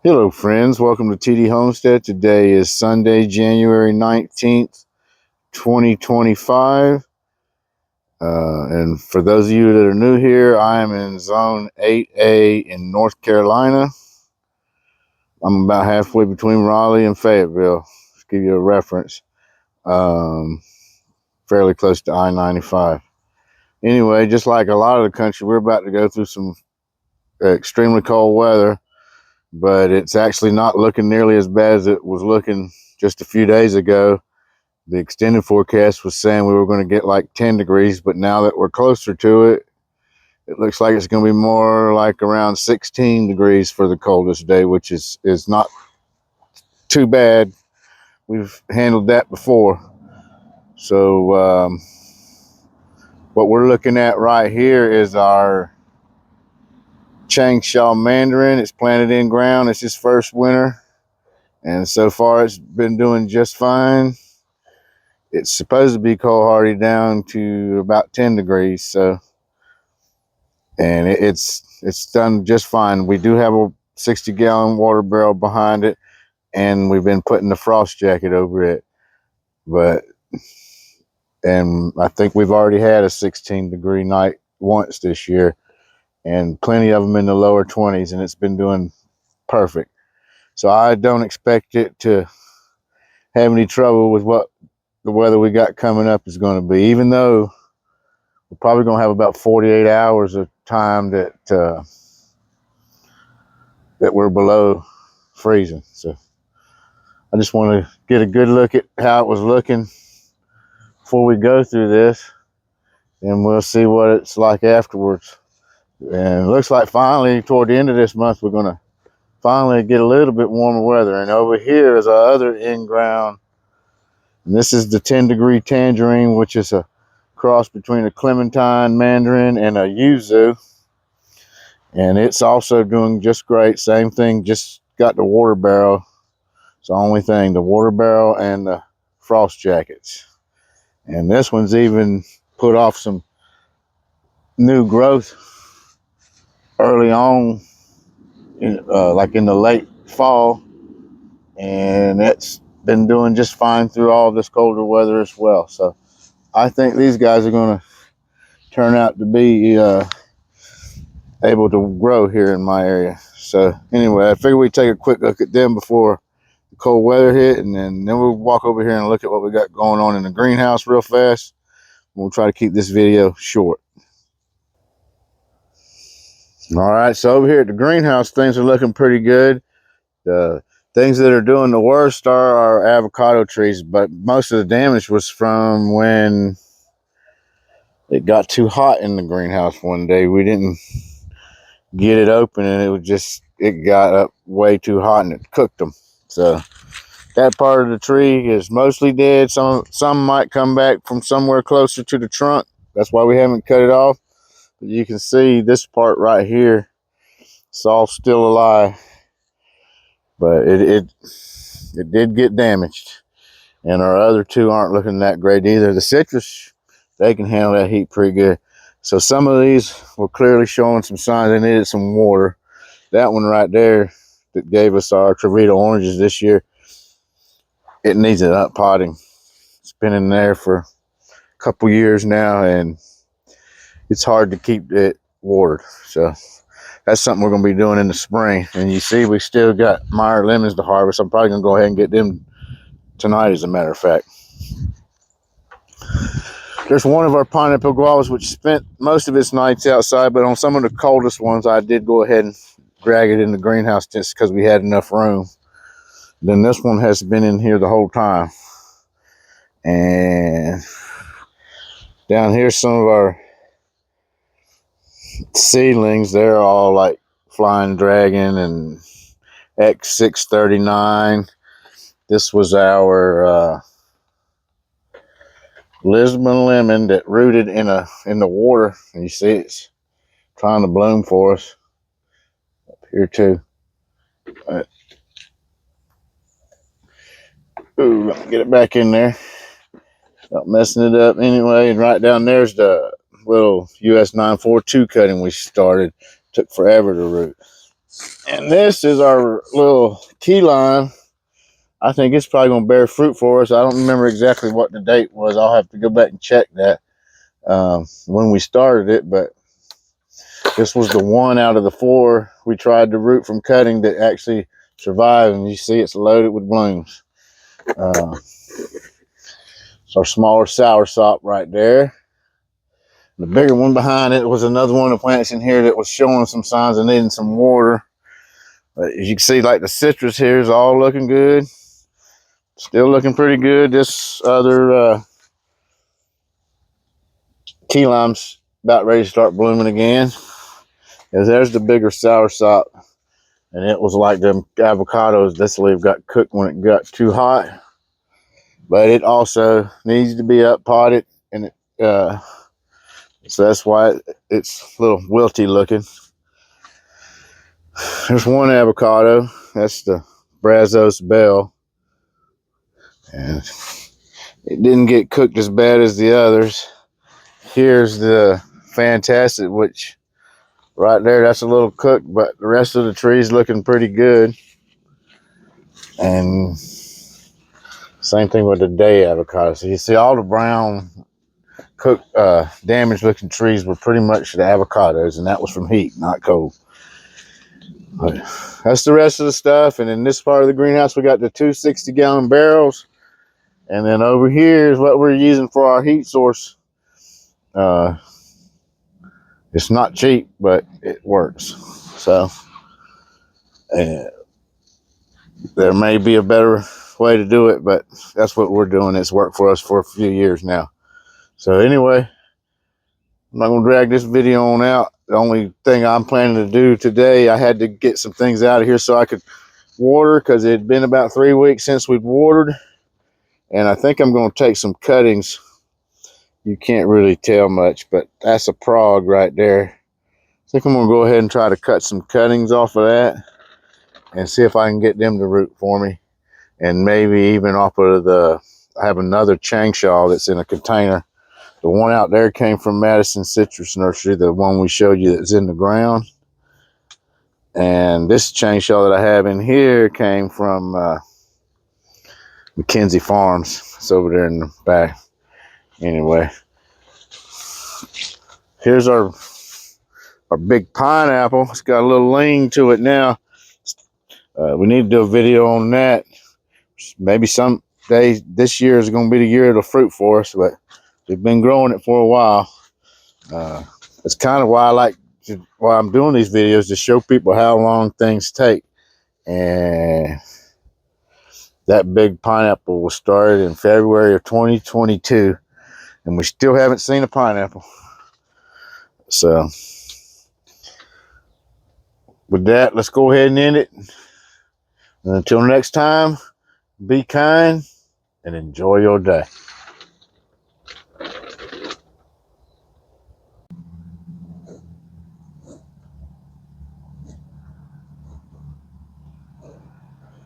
Hello friends, welcome to TD Homestead. Today is Sunday, January 19th, 2025. And for those of you that are new here, I am in Zone 8A in North Carolina. I'm about halfway between Raleigh and Fayetteville, to give you a reference. Fairly close to I-95. Anyway, just like a lot of the country, we're about to go through some extremely cold weather, but it's actually not looking nearly as bad as it was looking just a few days ago. The extended forecast was saying we were going to get like 10 degrees, but now that we're closer to it, it looks like it's going to be more like around 16 degrees for the coldest day, which is not too bad. We've handled that before. So what we're looking at right here is our Changsha mandarin. It's planted in ground. It's his first winter, and so far it's been doing just fine. It's supposed to be cold hardy down to about 10 degrees, and it's done just fine. We do have a 60-gallon water barrel behind it, and we've been putting the frost jacket over it. And I think we've already had a 16-degree night once this year, and plenty of them in the lower 20s, and it's been doing perfect. So I don't expect it to have any trouble with what the weather we got coming up is going to be, even though we're probably going to have about 48 hours of time that we're below freezing. So I just want to get a good look at how it was looking before we go through this, and we'll see what it's like afterwards. And it looks like finally toward the end of this month we're going to finally get a little bit warmer weather. And over here is our other in-ground, and this is the 10-degree tangerine, which is a cross between a clementine mandarin and a yuzu, and it's also doing just great. Same thing, just got the water barrel. It's the only thing, the water barrel and the frost jackets. And this one's even put off some new growth early on, like in the late fall, and it's been doing just fine through all this colder weather as well. So I think these guys are going to turn out to be able to grow here in my area. So anyway, I figured we'd take a quick look at them before the cold weather hit, and then we'll walk over here and look at what we got going on in the greenhouse real fast. We'll try to keep this video short. All right, so over here at the greenhouse, things are looking pretty good. The things that are doing the worst are our avocado trees, but most of the damage was from when it got too hot in the greenhouse one day. We didn't get it open, and it got up way too hot and it cooked them. So that part of the tree is mostly dead. Some might come back from somewhere closer to the trunk. That's why we haven't cut it off. But you can see this part right here, it's all still alive, but it did get damaged. And our other two aren't looking that great either. The citrus, they can handle that heat pretty good. So some of these were clearly showing some signs they needed some water. That one right there that gave us our Trevita oranges this year, it needs an up potting. It's been in there for a couple years now, and it's hard to keep it watered. So that's something we're going to be doing in the spring. And you see we still got Meyer lemons to harvest. I'm probably going to go ahead and get them tonight, as a matter of fact. There's one of our pineapple guavas which spent most of its nights outside, but on some of the coldest ones I did go ahead and drag it in the greenhouse just because we had enough room. Then this one has been in here the whole time. And down here, some of our seedlings, they're all like Flying Dragon and X639. This was our Lisbon lemon that rooted in the water, and you see it's trying to bloom for us up here too. Ooh, get it back in there. Not messing it up anyway. And right down there's the little US 942 cutting we started. Took forever to root. And this is our little key lime. I think it's probably going to bear fruit for us. I don't remember exactly what the date was. I'll have to go back and check that when we started it. But this was the one out of the 4 we tried to root from cutting that actually survived. And you see it's loaded with blooms. It's our smaller soursop right there. The bigger one behind it was another one of the plants in here that was showing some signs of needing some water. But as you can see, like the citrus here is all looking good. Still looking pretty good. This other key lime's about ready to start blooming again. And there's the bigger soursop. And it was like them avocados. This leaf got cooked when it got too hot. But it also needs to be up potted. And so that's why it's a little wilty looking. There's one avocado. That's the Brazos Bell. And it didn't get cooked as bad as the others. Here's the Fantastic, which right there, that's a little cooked, but the rest of the tree's looking pretty good. And same thing with the day avocado. So you see all the brown, cooked, damaged looking trees were pretty much the avocados, and that was from heat, not cold. But that's the rest of the stuff. And in this part of the greenhouse, we got the 2 60-gallon barrels. And then over here is what we're using for our heat source. It's not cheap, but it works. So there may be a better way to do it, but that's what we're doing. It's worked for us for a few years now. So anyway, I'm not going to drag this video on out. The only thing I'm planning to do today, I had to get some things out of here so I could water, because it had been about 3 weeks since we'd watered. And I think I'm going to take some cuttings. You can't really tell much, but that's a prog right there. I think I'm going to go ahead and try to cut some cuttings off of that and see if I can get them to root for me. And maybe even off of I have another changshaw that's in a container. The one out there came from Madison Citrus Nursery, the one we showed you that's in the ground. And this changshaw that I have in here came from McKenzie Farms. It's over there in the back. Anyway, here's our big pineapple. It's got a little lean to it now. We need to do a video on that. Maybe some day this year is going to be the year of the fruit for us, but we've been growing it for a while. It's kind of why why I'm doing these videos, to show people how long things take. And that big pineapple was started in February of 2022, and we still haven't seen a pineapple. So with that, let's go ahead and end it. And until next time, be kind and enjoy your day.